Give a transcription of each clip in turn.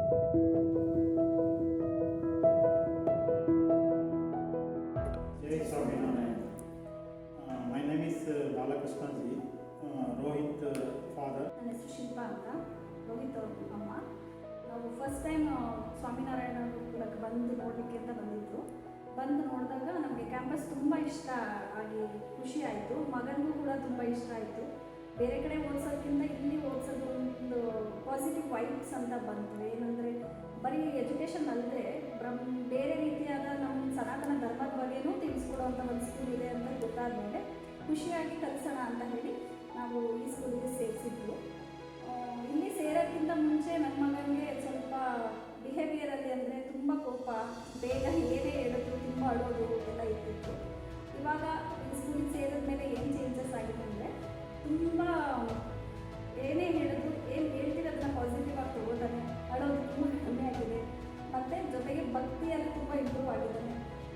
Jai Swaminarayan. My name is Balakrishnaji, Rohit father. ನನ್ನ ಹೆಸರು ಶಿಲ್ಪ ಅಂತ, ರೋಹಿತ್ ಅವ್ರ ಅಮ್ಮ. ನಾವು ಫಸ್ಟ್ ಟೈಮ್ ಸ್ವಾಮಿನಾರಾಯಣ ಗುರುಕುಲಕ್ಕೆ ಬಂದು ನೋಡಲಿಕ್ಕೆ ಅಂತ ಬಂದಿದ್ದು. ಬಂದು ನೋಡಿದಾಗ ನಮಗೆ ಕ್ಯಾಂಪಸ್ ತುಂಬ ಇಷ್ಟ ಆಗಿ ಖುಷಿ ಆಯಿತು. ಮಗನಿಗೂ ಕೂಡ ತುಂಬ ಇಷ್ಟ ಆಯಿತು. ಬೇರೆ ಕಡೆ ಓದಿಸೋದಕ್ಕಿಂತ ಇಲ್ಲಿ ಓದಿಸೋದು ಒಂದು ಪಾಸಿಟಿವ್ ವೈಬ್ಸ್ ಅಂತ ಬಂತು. ಏನಂದರೆ ಬರೀ ಎಜುಕೇಷನ್ ಅಲ್ಲದೆ ಬೇರೆ ರೀತಿಯಾದ ನಮ್ಮ ಸನಾತನ ಧರ್ಮದ ಬಗ್ಗೆನೂ ತಿಳಿಸ್ಕೊಡುವಂಥ ಒಂದು ಸ್ಕೂಲ್ ಇದೆ ಅಂತ ಗೊತ್ತಾದ ಮೇಲೆ ಖುಷಿಯಾಗಿ ಕಲಿಸೋಣ ಅಂತ ಹೇಳಿ ನಾವು ಈ ಸ್ಕೂಲಿಗೆ ಸೇರಿಸಿದ್ದು. ಇಲ್ಲಿ ಸೇರೋಕ್ಕಿಂತ ಮುಂಚೆ ನನ್ನ ಮಗನಿಗೆ ಸ್ವಲ್ಪ ಬಿಹೇವಿಯರಲ್ಲಿ ಅಂದರೆ ತುಂಬ ಕೋಪ, ಬೇಗ ಏನೇ ಹೇಳಿದ್ರು ತುಂಬ ಅಳೋದು ಎಲ್ಲ ಇರ್ತಿತ್ತು. ಇವಾಗ ಈ ಸ್ಕೂಲಿಗೆ ಸೇರಿದ ಮೇಲೆ ಏನು ಚೇಂಜಸ್ ಆಗಿದೆ ಅಂದರೆ ತುಂಬ ಏನೇ ಹೇಳಿದ್ರು ಏನು ಹೇಳ್ತಿರೋದನ್ನ ಪಾಸಿಟಿವ್ ಆಗಿ ತೊಗೋತಾನೆ, ಅಳೋದು ತುಂಬ ಕಮ್ಮಿ ಆಗಿದೆ. ಮತ್ತು ಜೊತೆಗೆ ಭಕ್ತಿಯಲ್ಲಿ ತುಂಬ ಇಂಪ್ರೂವ್ ಆಗಿದ್ದಾನೆ.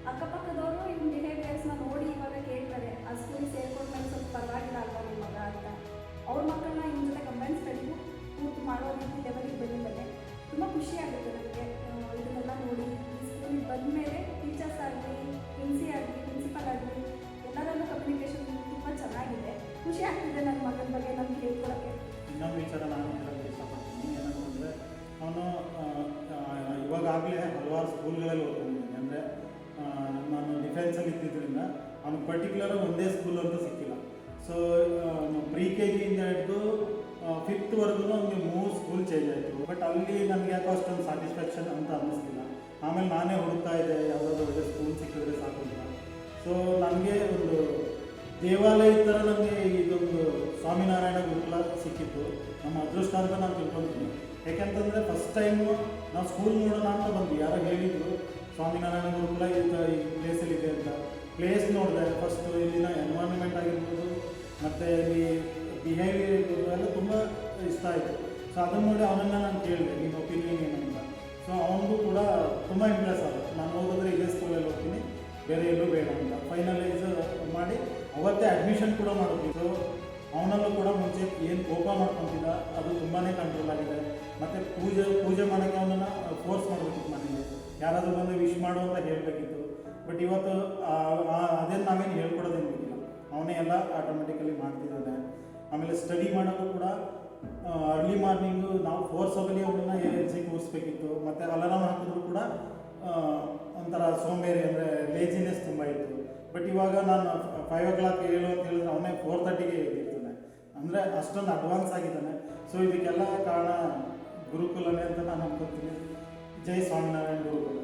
ಅಕ್ಕಪಕ್ಕದವರು ಇವ್ನ ಬಿಹೇವಿಯರ್ಸ್ನ ನೋಡಿ ಇವಾಗ ಕೇಳ್ತಾರೆ, ಆ ಸ್ಕೂಲಿಗೆ ಸೇರ್ಕೊಂಡ್ಮೇಲೆ ಸ್ವಲ್ಪ ಪರವಾಗಿಲ್ಲ ಅಲ್ವಾ ನಿಮ್ಮ ಮಗ ಅಂತ. ಅವ್ರ ಮಕ್ಕಳನ್ನ ಇವ್ನ ಜೊತೆ ಕಂಬೈನ್ ಸ್ಟಡಿಗೂ ಕೂತು ಮಾಡೋ ರೀತಿ ಲೆವೆಲಿಗೆ ಬಂದಿದ್ದಾರೆ. ತುಂಬ ಖುಷಿ ಆಗುತ್ತೆ ನನಗೆ ಇದನ್ನೆಲ್ಲ ನೋಡಿ. ಈ ಸ್ಕೂಲಿಗೆ ಬಂದ ಮೇಲೆ ಟೀಚರ್ಸ್ ಆಗಲಿ, ಪ್ರಿನ್ಸಿಪಲ್ ಆಗಲಿ ಎಲ್ಲರಲ್ಲೂ ಕಮ್ಯುನಿಕೇಷನ್ ತುಂಬ ಚೆನ್ನಾಗಿದೆ. ಖುಷಿ ಆಗ್ತಿದೆ ನನ್ನ ಮಗನ ಬಗ್ಗೆ ನಮ್ಗೆ ಹೇಳ್ಕೊಳಕ್ಕೆ. ಇನ್ನೊಂದು ವಿಚಾರ ನಾನು ಹೇಳೋಕ್ಕೆ ಇಷ್ಟಪಡ್ತೀನಿ. ಏನಂತಂದರೆ ಅವನು ಇವಾಗಲೇ ಹಲವಾರು ಸ್ಕೂಲ್ಗಳಲ್ಲಿ ಓದ್ಕೊಂಡಿದ್ದೀನಿ. ಅಂದರೆ ನಾನು ಡಿಫೆನ್ಸಲ್ಲಿ ಇದ್ದಿದ್ದರಿಂದ ಅವ್ನಿಗೆ ಪರ್ಟಿಕ್ಯುಲರ್ ಒಂದೇ ಸ್ಕೂಲ್ ಅಂತ ಸಿಕ್ಕಿಲ್ಲ. ಸೊ ಪ್ರಿ ಕೆ ಜಿಯಿಂದ ಹಿಡಿದು 5th ನಮಗೆ 3 ಸ್ಕೂಲ್ ಚೇಂಜ್ ಆಯಿತು. ಬಟ್ ಅಲ್ಲಿ ನನಗೆ ಯಾಕೋ ಅಷ್ಟೊಂದು ಸ್ಯಾಟಿಸ್ಫ್ಯಾಕ್ಷನ್ ಅಂತ ಅನ್ನಿಸ್ತಿಲ್ಲ. ಆಮೇಲೆ ನಾನೇ ಹುಡುಕ್ತಾ ಇದ್ದೆ ಯಾವುದಾದ್ರು ಒಳ್ಳೆ ಸ್ಕೂಲ್ ಸಿಕ್ಕಿದ್ರೆ ಸಾಕು ಅಂತ. ಸೊ ನನಗೆ ಒಂದು ದೇವಾಲಯದ ಥರ ನನಗೆ ಇದೊಂದು ಸ್ವಾಮಿನಾರಾಯಣ ಗುರುಕುಲ ಸಿಕ್ಕಿತ್ತು. ನಮ್ಮ ಅದೃಷ್ಟ ಅಂತ ನಾನು ತಿಳ್ಕೊತೀನಿ. ಯಾಕೆಂತಂದರೆ ಫಸ್ಟ್ ಟೈಮು ನಾವು ಸ್ಕೂಲ್ ನೋಡೋಣ ಅಂತ ಬಂದ್ವಿ. ಯಾರೋ ಹೇಳಿದರು ಸ್ವಾಮಿನಾರಾಯಣ ಗುರುಕುಲ ಈ ಪ್ಲೇಸಲ್ಲಿ ಇದೆ ಅಂತ. ಪ್ಲೇಸ್ ನೋಡಿದೆ ಫಸ್ಟು. ಇಲ್ಲಿನ ಎನ್ವೈರನ್ಮೆಂಟ್ ಆಗಿರ್ಬೋದು ಮತ್ತು ಇಲ್ಲಿ ಬಿಹೇವಿಯರ್ ಇರ್ಬೋದು ಎಲ್ಲ ತುಂಬ ಇಷ್ಟ ಆಯಿತು. ಸೊ ಅದನ್ನು ನೋಡಿ ಅವನನ್ನು ನಾನು ಕೇಳಿದೆ, ನಿಮ್ಮ ಒಪಿನಿಯನ್ ಏನಂತ. ಸೊ ಅವನಿಗೂ ಕೂಡ ತುಂಬ ಇಂಪ್ರೆಸ್ ಆಗುತ್ತೆ. ನಾನು ಓದಿದ್ರೆ ಇದೇ ಸ್ಕೂಲಲ್ಲಿ ಹೋಗ್ತೀನಿ, ಬೇರೆ ಎಲ್ಲೂ ಬೇಡ ಅಂತ ಫೈನಲೈಸ್ ಮಾಡಿ ಅವತ್ತೇ ಅಡ್ಮಿಷನ್ ಕೂಡ ಮಾಡಿದ್ವಿ. ಸೊ ಅವನಲ್ಲೂ ಕೂಡ ಮುಂಚೆ ಏನು ಕೋಪ ಮಾಡ್ಕೊತಿದ್ದ ಅದು ತುಂಬಾ ಕಂಟ್ರೋಲ್ ಆಗಿದೆ. ಮತ್ತು ಪೂಜೆ ಮಾಡೋಕ್ಕೆ ಅವನನ್ನು ಫೋರ್ಸ್ ಮಾಡಬೇಕಿತ್ತು. ಮನೆಗೆ ಯಾರಾದರೂ ಬಂದು ವಿಶ್ ಮಾಡು ಅಂತ ಹೇಳಬೇಕಿತ್ತು. ಬಟ್ ಇವತ್ತು ಅದೇನು ನಾವೇನು ಹೇಳ್ಕೊಡೋದೇನು ಬೇಕಿಲ್ಲ, ಅವನೇ ಎಲ್ಲ ಆಟೋಮೆಟಿಕಲಿ ಮಾಡ್ತಿದ್ದಾನೆ. ಆಮೇಲೆ ಸ್ಟಡಿ ಮಾಡೋಕ್ಕೂ ಕೂಡ ಅರ್ಲಿ ಮಾರ್ನಿಂಗು ನಾವು ಫೋರ್ಸಬಲಿ ಅವನನ್ನು ಎಲ್ಸಿ ಕೂರಿಸ್ಬೇಕಿತ್ತು. ಮತ್ತು ಅಲಾರಾಮ್ ಹಾಕಿದ್ರು ಕೂಡ ಒಂಥರ ಸೋಂಬೇರಿ, ಅಂದರೆ ಲೇಜಿನೆಸ್ ತುಂಬ ಇತ್ತು. ಬಟ್ ಇವಾಗ ನಾನು 5 o'clock ಹೇಳು ಅಂತ ಹೇಳಿದ್ರೆ ಅವನೇ 4:30ಗೆ ಎದ್ದಿರ್ತಾನೆ. ಅಂದರೆ ಅಷ್ಟೊಂದು ಅಡ್ವಾನ್ಸ್ ಆಗಿದ್ದಾನೆ. ಸೊ ಇದಕ್ಕೆಲ್ಲ ಕಾರಣ ಗುರುಕುಲನೇ ಅಂತ ನಾನು ಅನ್ಕೊತೀನಿ. ಜೈ ಸ್ವಾಮಿನಾರಾಯಣ ಗುರುಕುಲ.